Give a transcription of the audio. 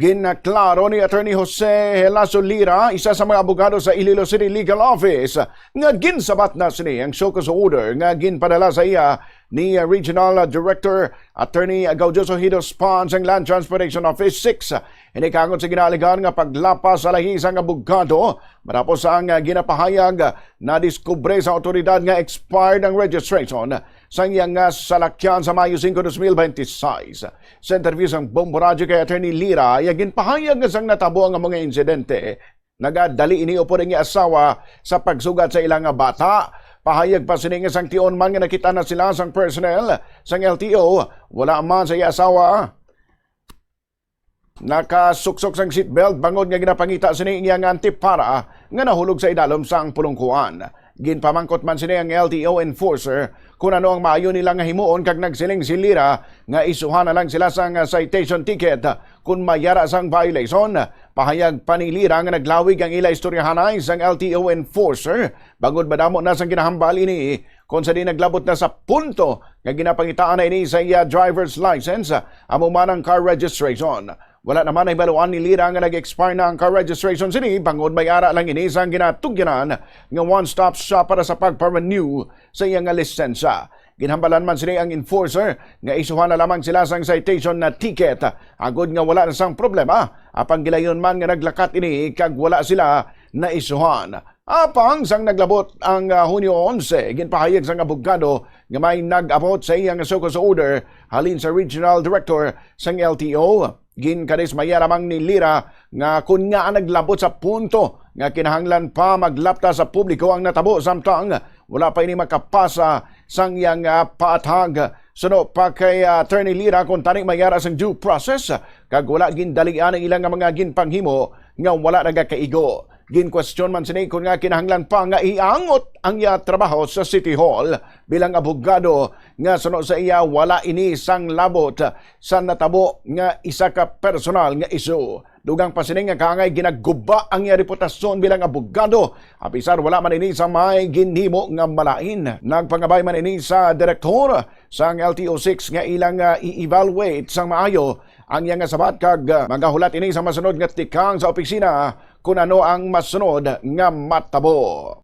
Ginaklaro ni Attorney Jose Helazo Lira, isa sa mga abogado sa Iloilo City Legal Office, nga ginsabat na sini ang show cause order nga ginpadala sa iya ni Regional Director Attorney Gaudioso Hidos Pons ang Land Transportation Office 6. Hindi kagon sa ginaligan nga paglapas sa lahis ang abogado matapos ang ginapahayag na diskubre sa otoridad nga expired ang registration sa iyang salakyan sa Mayo 5, 2026. Sa interview sa Bombo Radio kay Attorney Lira, iyagin pahayag nga sang natabo ang mga insidente. Nagadali ini upo ring asawa sa pagsugat sa ilang bata. Pahayag pa sining isang tion man nga nakita na sila sang personnel sang LTO. Wala man sa iya asawa nakasuksok sang seatbelt bangod nga ginapangita sining iyang antipara nga nahulog sa idalom sang pulungkuan. Ginpamangkot man sini ang LTO enforcer kung ano ang maayo nila nga himuon kag nagsiling si Lira nga isuhan na lang sila sang citation ticket kung mayara sang violation. Pahayag pa ni Lira nga naglawig ang ila istoryahanay sang LTO enforcer bangod madamo na sang ginahambal ini kung sa di naglabot na sa punto nga ginapangitaan na ini sa iya driver's license amo man ang car registration. Wala naman ay baluan ni Lira nga nag-expire na ang car registration sini bangod may ara lang ini sang ginatugyanan nga one-stop shop para sa pagpa-renew sa iyang lisensya. Ginhambalan man sila ang enforcer nga isuhan na lamang sila sang citation na ticket agod nga wala na sang problema apang gilayon man nga naglakat ini kag wala sila na isuhan. Apang sang naglabot ang Hunyo 11, ginpahayag sang abogado nga may nag-abot sa iyang show cause order halin sa Regional Director sang LTO. Ginkadis maya lamang ni Lira nga kun nga naglabot sa punto nga kinahanglan pa maglapta sa publiko ang natabo samtang wala pa ini makapasa sang yang paatag. Suno pa kay Attorney Lira kung taning mayara sang due process kag wala gindalian ang ilang mga ginpanghimo nga wala nagakaigo. Gin-question man sini kung nga kinahanglan pa nga iangot ang iya trabaho sa City Hall bilang abogado nga suno sa iya wala ini sang labot sa natabo nga isa ka personal nga isu. Dugang pa sini nga kangay ginaguba ang iya reputasyon bilang abogado apisar wala man ini sa may ginhimo nga malain. Nagpangabay man ini sa direktor sang LTO6 nga ilang i-evaluate sang maayo ang iyang sabat kag magahulat ini sa masunod nga tikang sa opisina kung ano ang masunod nga matabo.